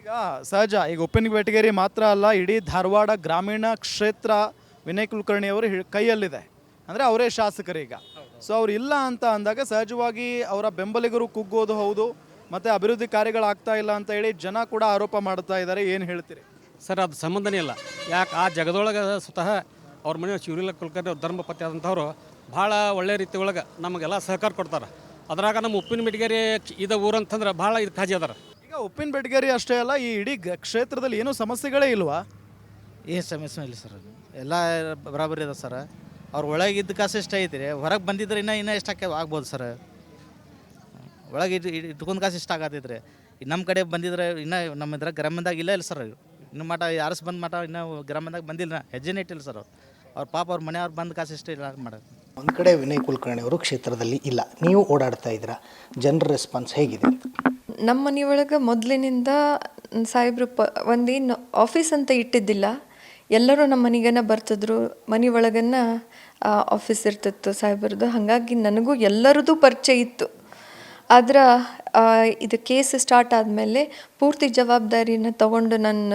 ಈಗ ಸಹಜ ಈಗ ಉಪ್ಪಿನಬೇಟಗೇರಿ ಮಾತ್ರ ಅಲ್ಲ, ಇಡೀ ಧಾರವಾಡ ಗ್ರಾಮೀಣ ಕ್ಷೇತ್ರ ವಿನಯ್ ಕುಲಕರ್ಣಿ ಅವರು ಕೈಯಲ್ಲಿದೆ. ಅಂದರೆ ಅವರೇ ಶಾಸಕರು ಈಗ. ಸೊ ಅವ್ರು ಇಲ್ಲ ಅಂತ ಅಂದಾಗ ಸಹಜವಾಗಿ ಅವರ ಬೆಂಬಲಿಗರು ಕುಗ್ಗೋದು ಹೌದು, ಮತ್ತು ಅಭಿವೃದ್ಧಿ ಕಾರ್ಯಗಳಾಗ್ತಾ ಇಲ್ಲ ಅಂತ ಹೇಳಿ ಜನ ಕೂಡ ಆರೋಪ ಮಾಡ್ತಾ ಇದ್ದಾರೆ. ಏನು ಹೇಳ್ತೀರಿ ಸರ್? ಅದು ಸಂಬಂಧನೇ ಇಲ್ಲ. ಯಾಕೆ ಆ ಜಗದೊಳಗೆ ಸ್ವತಃ ಅವ್ರ ಮನೆ ಶಿವಲೀಲ ಕುಲಕರ್ಣಿ ಧರ್ಮಪತಿ ಆದಂಥವ್ರು ಭಾಳ ಒಳ್ಳೆ ರೀತಿ ಒಳಗೆ ನಮಗೆಲ್ಲ ಸಹಕಾರ ಕೊಡ್ತಾರೆ. ಅದ್ರಾಗ ನಮ್ಮ ಉಪ್ಪಿನಬೇಟಗೇರಿ ಇದು ಊರು ಅಂತಂದ್ರೆ ಭಾಳ ಇದು ಕಾಜಿ ಅದಾರ. ಈಗ ಉಪ್ಪಿನಬೇಟಗೇರಿ ಅಷ್ಟೇ ಅಲ್ಲ, ಈ ಇಡೀ ಕ್ಷೇತ್ರದಲ್ಲಿ ಏನೂ ಸಮಸ್ಯೆಗಳೇ ಇಲ್ವಾ? ಏನು ಸಮಸ್ಯೆ ಇಲ್ಲ ಸರ್, ಎಲ್ಲ ಬರಾಬರಿ ಅದ ಸರ್. ಅವ್ರು ಒಳಗಿದ್ದ ಕಾಸು ಇಷ್ಟ ಐತ್ರಿ, ಹೊರಗೆ ಬಂದಿದ್ರೆ ಇನ್ನೂ ಎಷ್ಟು ಆಗ್ಬೋದು ಸರ್. ಒಳಗೆ ಇಟ್ಕೊಂಡು ಕಾಸು ಇಷ್ಟ ಆಗತ್ತೈತ್ರಿ. ನಮ್ಮ ಕಡೆ ಬಂದಿದ್ರೆ ಇನ್ನೂ ನಮ್ಮ ಇದ್ರಾಗ ಗ್ರಾಮದಾಗ ಇಲ್ಲ ಸರ್. ಇನ್ನು ಮಠ ಯಾರಸ್ ಬಂದು ಮಠ ಇನ್ನೂ ಗ್ರಾಮದಾಗ ಬಂದಿಲ್ಲ, ಹೆಜ್ಜೆನೇ ಇಟ್ಟಿಲ್ಲ ಸರ್. ಅವ್ರ ಪಾಪ ಅವ್ರ ಮನೆಯವ್ರು ಬಂದು ಕಾಸು ಇಷ್ಟ ಇಲ್ಲ ಮಾಡೋದು. ಒಂದು ಕಡೆ ವಿನಯ್ ಕುಲಕರ್ಣಿ ಅವರು ಕ್ಷೇತ್ರದಲ್ಲಿ ಇಲ್ಲ, ನೀವು ಓಡಾಡ್ತಾ ಇದ್ದೀರಾ, ಜನರ ರೆಸ್ಪಾನ್ಸ್ ಹೇಗಿದೆ ಅಂತ? ನಮ್ಮ ಮನೆಯೊಳಗೆ ಮೊದಲಿನಿಂದ ಸಾಹೇಬ್ರು ಒಂದೇನು ಆಫೀಸ್ ಅಂತ ಇಟ್ಟಿದ್ದಿಲ್ಲ, ಎಲ್ಲರೂ ನಮ್ಮ ಮನೆಗನ ಬರ್ತಿದ್ರು. ಮನೆ ಒಳಗನ್ನ ಆಫೀಸ್ ಇರ್ತಿತ್ತು ಸಾಹೇಬ್ರದ್ದು. ಹಾಗಾಗಿ ನನಗೂ ಎಲ್ಲರದ್ದು ಪರಿಚಯ ಇತ್ತು. ಆದ್ರೆ ಇದು ಕೇಸ್ ಸ್ಟಾರ್ಟ್ ಆದಮೇಲೆ ಪೂರ್ತಿ ಜವಾಬ್ದಾರಿನ ತಗೊಂಡು ನನ್ನ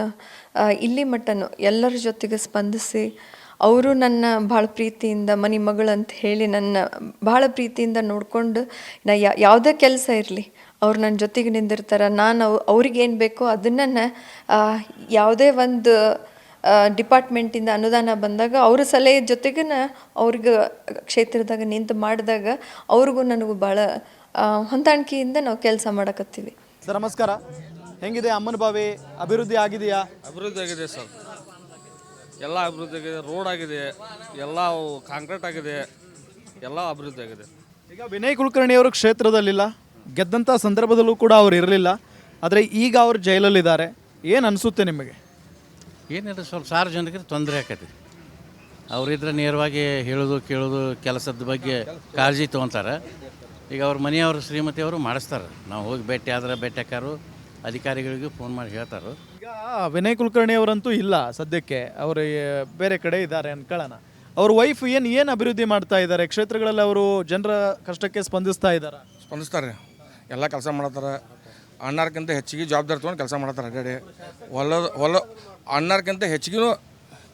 ಇಲ್ಲಿ ಮಟ್ಟನು ಎಲ್ಲರ ಜೊತೆಗೆ ಸ್ಪಂದಿಸಿ, ಅವರು ನನ್ನ ಭಾಳ ಪ್ರೀತಿಯಿಂದ ಮನೆ ಮಗಳಂತ ಹೇಳಿ ನನ್ನ ಭಾಳ ಪ್ರೀತಿಯಿಂದ ನೋಡಿಕೊಂಡು, ನಾ ಯಾವುದೇ ಕೆಲಸ ಇರಲಿ ಅವ್ರು ನನ್ನ ಜೊತೆಗೆ ನಿಂದಿರ್ತಾರೆ. ನಾನು ಅವ್ರಿಗೇನು ಬೇಕೋ ಅದನ್ನು ಯಾವುದೇ ಒಂದು ಡಿಪಾರ್ಟ್ಮೆಂಟಿಂದ ಅನುದಾನ ಬಂದಾಗ ಅವ್ರ ಸಲಹೆ ಜೊತೆಗೆ ಅವ್ರಿಗೆ ಕ್ಷೇತ್ರದಾಗ ನಿಂತು ಮಾಡಿದಾಗ ಅವ್ರಿಗೂ ನನಗೂ ಭಾಳ ಹೊಂದಾಣಿಕೆಯಿಂದ ನಾವು ಕೆಲಸ ಮಾಡಕತ್ತೀವಿ. ಸರ್ ನಮಸ್ಕಾರ. ಹೆಂಗಿದೆ ಅಮ್ಮನ ಬಾವಿ? ಅಭಿವೃದ್ಧಿ ಆಗಿದೆಯಾ? ಅಭಿವೃದ್ಧಿ ಆಗಿದೆ ಸರ್, ಎಲ್ಲ ಅಭಿವೃದ್ಧಿ ಆಗಿದೆ. ರೋಡ್ ಆಗಿದೆ, ಎಲ್ಲ ಕಾಂಕ್ರೀಟ್ ಆಗಿದೆ, ಎಲ್ಲ ಅಭಿವೃದ್ಧಿ ಆಗಿದೆ. ಈಗ ವಿನಯ್ ಕುಲಕರ್ಣಿ ಅವರು ಕ್ಷೇತ್ರದಲ್ಲಿಲ್ಲ, ಗೆದ್ದಂಥ ಸಂದರ್ಭದಲ್ಲೂ ಕೂಡ ಅವ್ರು ಇರಲಿಲ್ಲ. ಆದರೆ ಈಗ ಅವ್ರು ಜೈಲಲ್ಲಿದ್ದಾರೆ. ಏನು ಅನಿಸುತ್ತೆ ನಿಮಗೆ? ಏನಿಲ್ಲ, ಸ್ವಲ್ಪ ಸಾರ್ವಜನಿಕರಿಗೆ ತೊಂದರೆ ಆಕೈತಿ. ಅವರಿದ್ರೆ ನೇರವಾಗಿ ಹೇಳೋದು ಕೇಳೋದು, ಕೆಲಸದ ಬಗ್ಗೆ ಕಾಳಜಿ ತೊಗೊತಾರೆ. ಈಗ ಅವ್ರ ಮನೆಯವರು ಶ್ರೀಮತಿಯವರು ಮಾಡಿಸ್ತಾರೆ. ನಾವು ಹೋಗಿ ಭೇಟಿ ಆದ್ರೆ ಭೇಟಿಯಾಕಾರು ಅಧಿಕಾರಿಗಳಿಗೂ ಫೋನ್ ಮಾಡಿ ಹೇಳ್ತಾರೆ. ಈಗ ವಿನಯ್ ಕುಲಕರ್ಣಿ ಅವರಂತೂ ಇಲ್ಲ ಸದ್ಯಕ್ಕೆ, ಅವರು ಬೇರೆ ಕಡೆ ಇದ್ದಾರೆ ಅನ್ಕೊಳ್ಳೋಣ. ಅವ್ರ ವೈಫ್ ಏನು ಅಭಿವೃದ್ಧಿ ಮಾಡ್ತಾ ಇದ್ದಾರೆ ಕ್ಷೇತ್ರಗಳಲ್ಲಿ? ಅವರು ಜನರ ಕಷ್ಟಕ್ಕೆ ಸ್ಪಂದಿಸ್ತಾ ಇದ್ದಾರೆ? ಸ್ಪಂದಿಸ್ತಾರೆ, ಎಲ್ಲ ಕೆಲಸ ಮಾಡತ್ತಾರೆ. ಅಣ್ಣಾರ್ಕಿಂತ ಹೆಚ್ಚಿಗೆ ಜವಾಬ್ದಾರಿ ತೊಗೊಂಡು ಕೆಲಸ ಮಾಡತ್ತಾರೆ. ಅಡ್ಡಾಡಿ ಹೊಲ ಅಣ್ಣಾರ್ಕಿಂತ ಹೆಚ್ಚಿಗೂ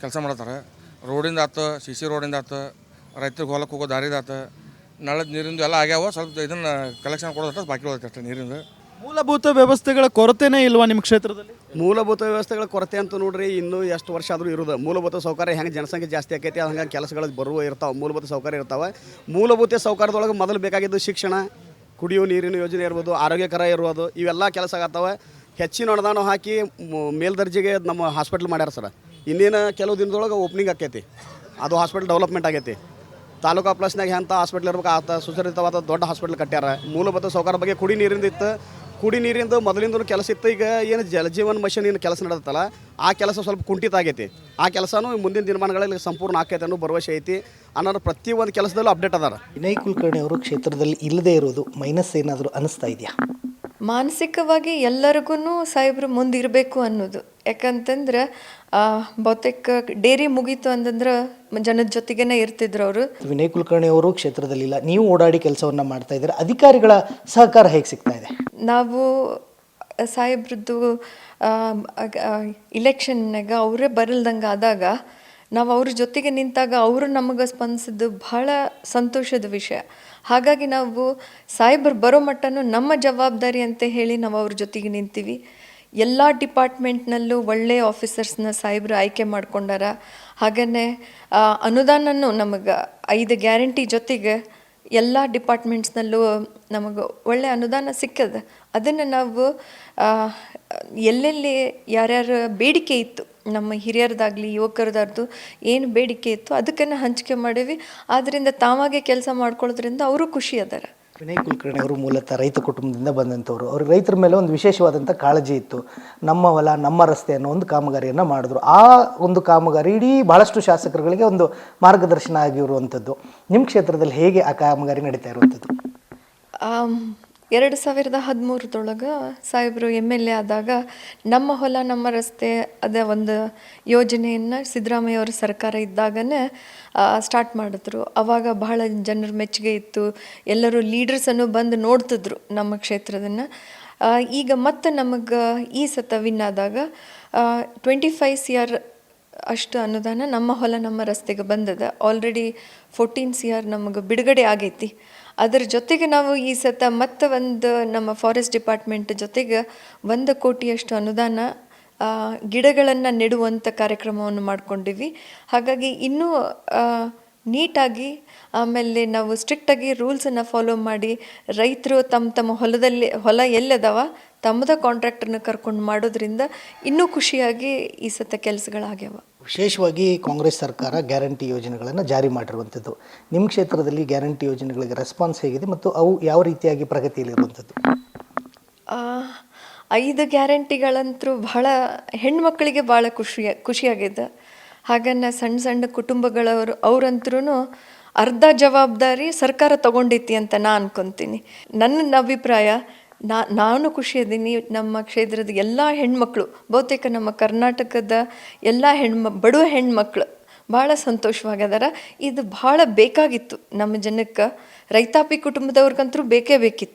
ಕೆಲಸ ಮಾಡತ್ತಾರೆ. ರೋಡಿಂದ ಆತು, ಸಿ ರೋಡಿಂದ ಆತು, ರೈತರಿಗೆ ಹೊಲಕ್ಕೆ ಹೋಗೋ ದಾರಿದಾತು, ನಳದ ನೀರಿಂದು ಎಲ್ಲ ಆಗ್ಯಾವ. ಸ್ವಲ್ಪ ಇದನ್ನು ಕಲೆಕ್ಷನ್ ಕೊಡೋದಷ್ಟ ಬಾಕಿ ಉಳಿದೈತೆ ಅಷ್ಟೇ ನೀರಿಂದು. ಮೂಲಭೂತ ವ್ಯವಸ್ಥೆಗಳ ಕೊರತೆನೇ ಇಲ್ವಾ ನಿಮ್ಮ ಕ್ಷೇತ್ರದಲ್ಲಿ? ಮೂಲಭೂತ ವ್ಯವಸ್ಥೆಗಳ ಕೊರತೆ ಅಂತ ನೋಡ್ರಿ, ಇನ್ನೂ ಎಷ್ಟು ವರ್ಷ ಆದರೂ ಇರೋದು. ಮೂಲಭೂತ ಸೌಕರ್ಯ ಹೆಂಗೆ ಜನಸಂಖ್ಯೆ ಜಾಸ್ತಿ ಆಕೈತಿ, ಹಂಗೆ ಕೆಲಸಗಳು ಬರುವ ಇರ್ತಾವೆ, ಮೂಲಭೂತ ಸೌಕರ್ಯ ಇರ್ತಾವೆ. ಮೂಲಭೂತ ಸೌಕರ್ಯದೊಳಗೆ ಮೊದಲು ಬೇಕಾಗಿದ್ದು ಶಿಕ್ಷಣ, ಕುಡಿಯುವ ನೀರಿನ ಯೋಜನೆ ಇರ್ಬೋದು, ಆರೋಗ್ಯಕರ ಇರ್ಬೋದು, ಇವೆಲ್ಲ ಕೆಲಸ ಆಗತ್ತವೆ. ಹೆಚ್ಚಿನ ಅನುದಾನ ಹಾಕಿ ಮೇಲ್ದರ್ಜೆಗೆ ನಮ್ಮ ಹಾಸ್ಪಿಟ್ಲ್ ಮಾಡ್ಯಾರ ಸರ್. ಇನ್ನೇನು ಕೆಲವು ದಿನದೊಳಗೆ ಓಪನಿಂಗ್ ಆಕೈತಿ, ಅದು ಹಾಸ್ಪಿಟಲ್ ಡೆವಲಪ್ಮೆಂಟ್ ಆಗೈತಿ. ತಾಲೂಕಾ ಪ್ಲಸ್ನಾಗ ಎಂಥ ಹಾಸ್ಪಿಟ್ಲ್ ಇರ್ಬೇಕು ಆತ ಸುಸರಿತವಾದ ದೊಡ್ಡ ಹಾಸ್ಪಿಟ್ಲ್ ಕಟ್ಟ್ಯಾರ. ಮೂಲಭೂತ ಸೌಕರ್ಯ ಬಗ್ಗೆ ಕುಡಿ ನೀರಿಂದ ಇತ್ತು, ಕುಡಿ ನೀರಿಂದು ಮೊದಲಿಂದ ಕೆಲಸ ಇತ್ತು. ಈಗ ಏನು ಜಲಜೀವನ್ ಮಿಷನ್ ಏನು ಕೆಲಸ ನಡೆದತ್ತಲ್ಲ, ಆ ಕೆಲಸ ಸ್ವಲ್ಪ ಕುಂಠಿತ ಆಗೈತಿ. ಆ ಕೆಲಸನೂ ಮುಂದಿನ ದಿನಮಾನಗಳಲ್ಲಿ ಸಂಪೂರ್ಣ ಆಕೈತೆ ಅನ್ನೋ ಭರವಸೆ ಐತಿ. ಅನ್ನೋದು ಪ್ರತಿಯೊಂದು ಕೆಲಸದಲ್ಲೂ ಅಪ್ಡೇಟ್ ಅದಾರ. ವಿನಯ್ ಕುಲಕರ್ಣಿ ಅವರು ಕ್ಷೇತ್ರದಲ್ಲಿ ಇಲ್ಲದೇ ಇರೋದು ಮೈನಸ್ ಏನಾದರೂ ಅನಿಸ್ತಾ ಇದೆಯಾ? ಮಾನಸಿಕವಾಗಿ ಎಲ್ಲರಿಗೂ ಸಾಹೇಬ್ರು ಮುಂದಿರಬೇಕು ಅನ್ನೋದು. ಯಾಕಂತಂದ್ರೆ ಬಹುತೇಕ ಡೇರಿ ಮುಗೀತು ಅಂತಂದ್ರೆ ಜನದ ಜೊತೆಗೇನೆ ಇರ್ತಿದ್ರು ಅವರು. ವಿನಯ್ ಕುಲಕರ್ಣಿ ಅವರು ಕ್ಷೇತ್ರದಲ್ಲಿಲ್ಲ, ನೀವು ಓಡಾಡಿ ಕೆಲಸವನ್ನು ಮಾಡ್ತಾ ಇದ್ದಾರೆ, ಅಧಿಕಾರಿಗಳ ಸಹಕಾರ ಹೇಗೆ ಸಿಗ್ತಾ ಇದೆ? ನಾವು ಸಾಹೇಬ್ರದ್ದು ಇಲೆಕ್ಷನ್ನಾಗ ಅವರೇ ಬರಲ್ದಂಗೆ ಆದಾಗ ನಾವು ಅವ್ರ ಜೊತೆಗೆ ನಿಂತಾಗ ಅವರು ನಮಗೆ ಸ್ಪಂದಿಸಿದ್ದು ಭಾಳ ಸಂತೋಷದ ವಿಷಯ. ಹಾಗಾಗಿ ನಾವು ಸಾಹೇಬ್ರು ಬರೋ ಮಟ್ಟನೂ ನಮ್ಮ ಜವಾಬ್ದಾರಿ ಅಂತ ಹೇಳಿ ನಾವು ಅವ್ರ ಜೊತೆಗೆ ನಿಂತೀವಿ. ಎಲ್ಲ ಡಿಪಾರ್ಟ್ಮೆಂಟ್ನಲ್ಲೂ ಒಳ್ಳೆಯ ಆಫೀಸರ್ಸ್ನ ಸಾಹೇಬ್ರು ಆಯ್ಕೆ ಮಾಡ್ಕೊಂಡಾರ. ಹಾಗೆಯೇ ಅನುದಾನನೂ ನಮಗೆ 5 ಗ್ಯಾರಂಟಿ ಜೊತೆಗೆ ಎಲ್ಲ ಡಿಪಾರ್ಟ್ಮೆಂಟ್ಸ್ನಲ್ಲೂ ನಮಗೆ ಒಳ್ಳೆಯ ಅನುದಾನ ಸಿಕ್ಕದ. ಅದನ್ನು ನಾವು ಎಲ್ಲೆಲ್ಲಿ ಯಾರ್ಯಾರ ಬೇಡಿಕೆ ಇತ್ತು, ನಮ್ಮ ಹಿರಿಯರದಾಗಲಿ ಯುವಕರದಾರ್ದು ಏನು ಬೇಡಿಕೆ ಇತ್ತು ಅದಕ್ಕನ್ನು ಹಂಚಿಕೆ ಮಾಡೀವಿ. ಆದ್ದರಿಂದ ತಾವಾಗೆ ಕೆಲಸ ಮಾಡ್ಕೊಳ್ಳೋದ್ರಿಂದ ಅವರು ಖುಷಿ ಅದಾರ. ವಿನಯ್ ಕುಲಕರ್ಣಿ ಅವರು ಮೂಲತಃ ರೈತ ಕುಟುಂಬದಿಂದ ಬಂದಂಥವ್ರು. ಅವ್ರಿಗೆ ರೈತರ ಮೇಲೆ ಒಂದು ವಿಶೇಷವಾದಂಥ ಕಾಳಜಿ ಇತ್ತು. ನಮ್ಮ ಹೊಲ ನಮ್ಮ ರಸ್ತೆ ಅನ್ನೋ ಒಂದು ಕಾಮಗಾರಿಯನ್ನು ಮಾಡಿದ್ರು. ಆ ಒಂದು ಕಾಮಗಾರಿ ಇಡೀ ಭಾಳಷ್ಟು ಶಾಸಕರುಗಳಿಗೆ ಒಂದು ಮಾರ್ಗದರ್ಶನ ಆಗಿರುವಂಥದ್ದು. ನಿಮ್ಮ ಕ್ಷೇತ್ರದಲ್ಲಿ ಹೇಗೆ ಆ ಕಾಮಗಾರಿ ನಡೀತಾ ಇರುವಂಥದ್ದು? 2013 ಸಾಹೇಬರು MLA ಆದಾಗ ನಮ್ಮ ಹೊಲ ನಮ್ಮ ರಸ್ತೆ ಅದೇ ಒಂದು ಯೋಜನೆಯನ್ನು ಸಿದ್ದರಾಮಯ್ಯ ಅವರ ಸರ್ಕಾರ ಇದ್ದಾಗನೇ ಸ್ಟಾರ್ಟ್ ಮಾಡಿದ್ರು. ಆವಾಗ ಬಹಳ ಜನರ ಮೆಚ್ಚುಗೆ ಇತ್ತು. ಎಲ್ಲರೂ ಲೀಡರ್ಸನ್ನು ಬಂದು ನೋಡ್ತಿದ್ರು ನಮ್ಮ ಕ್ಷೇತ್ರದನ್ನು. ಈಗ ಮತ್ತೆ ನಮಗೆ ಈ ಸತ ವಿನ್ ಆದಾಗ 25 CR ಅಷ್ಟು ಅನುದಾನ ನಮ್ಮ ಹೊಲ ನಮ್ಮ ರಸ್ತೆಗೆ ಬಂದದ. ಆಲ್ರೆಡಿ 14 CR ನಮಗೆ ಬಿಡುಗಡೆ ಆಗೈತಿ. ಅದರ ಜೊತೆಗೆ ನಾವು ಈ ಸತ ಮತ್ತೆ ಒಂದು ನಮ್ಮ ಫಾರೆಸ್ಟ್ ಡಿಪಾರ್ಟ್ಮೆಂಟ್ ಜೊತೆಗೆ 1 ಕೋಟಿಯಷ್ಟು ಅನುದಾನ ಗಿಡಗಳನ್ನು ನೆಡುವಂಥ ಕಾರ್ಯಕ್ರಮವನ್ನು ಮಾಡ್ಕೊಂಡಿವಿ. ಹಾಗಾಗಿ ಇನ್ನೂ ನೀಟಾಗಿ, ಆಮೇಲೆ ನಾವು ಸ್ಟ್ರಿಕ್ಟಾಗಿ ರೂಲ್ಸನ್ನು ಫಾಲೋ ಮಾಡಿ ರೈತರು ತಮ್ಮ ಹೊಲ ಎಲ್ಲದಾವ ತಮ್ಮದ ಕಾಂಟ್ರಾಕ್ಟರ್ನ ಕರ್ಕೊಂಡು ಮಾಡೋದ್ರಿಂದ ಇನ್ನೂ ಖುಷಿಯಾಗಿ ಈ ಸತ ಕೆಲಸಗಳಾಗ್ಯಾವ. ವಿಶೇಷವಾಗಿ ಕಾಂಗ್ರೆಸ್ ಸರ್ಕಾರ ಗ್ಯಾರಂಟಿ ಯೋಜನೆಗಳನ್ನು ಜಾರಿ ಮಾಡಿರುವಂಥದ್ದು. ನಿಮ್ಮ ಕ್ಷೇತ್ರದಲ್ಲಿ ಗ್ಯಾರಂಟಿ ಯೋಜನೆಗಳಿಗೆ ರೆಸ್ಪಾನ್ಸ್ ಹೇಗಿದೆ ಮತ್ತು ಅವು ಯಾವ ರೀತಿಯಾಗಿ ಪ್ರಗತಿಯಲ್ಲಿರುವಂಥದ್ದು? 5 ಗ್ಯಾರಂಟಿಗಳಂತೂ ಬಹಳ ಹೆಣ್ಮಕ್ಳಿಗೆ ಭಾಳ ಖುಷಿಯಾಗಿದೆ. ಹಾಗನ್ನ ಸಣ್ಣ ಸಣ್ಣ ಕುಟುಂಬಗಳವರು ಅವರಂತರೂ ಅರ್ಧ ಜವಾಬ್ದಾರಿ ಸರ್ಕಾರ ತಗೊಂಡೈತಿ ಅಂತ ನಾನು ಅನ್ಕೊತೀನಿ. ನನ್ನ ಅಭಿಪ್ರಾಯ, ನಾನು ಖುಷಿಯದ್ದೀನಿ. ನಮ್ಮ ಕ್ಷೇತ್ರದ ಎಲ್ಲ ಹೆಣ್ಮಕ್ಳು, ಬಹುತೇಕ ನಮ್ಮ ಕರ್ನಾಟಕದ ಎಲ್ಲ ಬಡ ಹೆಣ್ಮಕ್ಳು ಭಾಳ ಸಂತೋಷವಾಗದಾರ. ಇದು ಭಾಳ ಬೇಕಾಗಿತ್ತು ನಮ್ಮ ಜನಕ್ಕೆ. ರೈತಾಪಿ ಕುಟುಂಬದವ್ರಿಗಂತೂ ಬೇಕೇ ಬೇಕಿತ್ತು.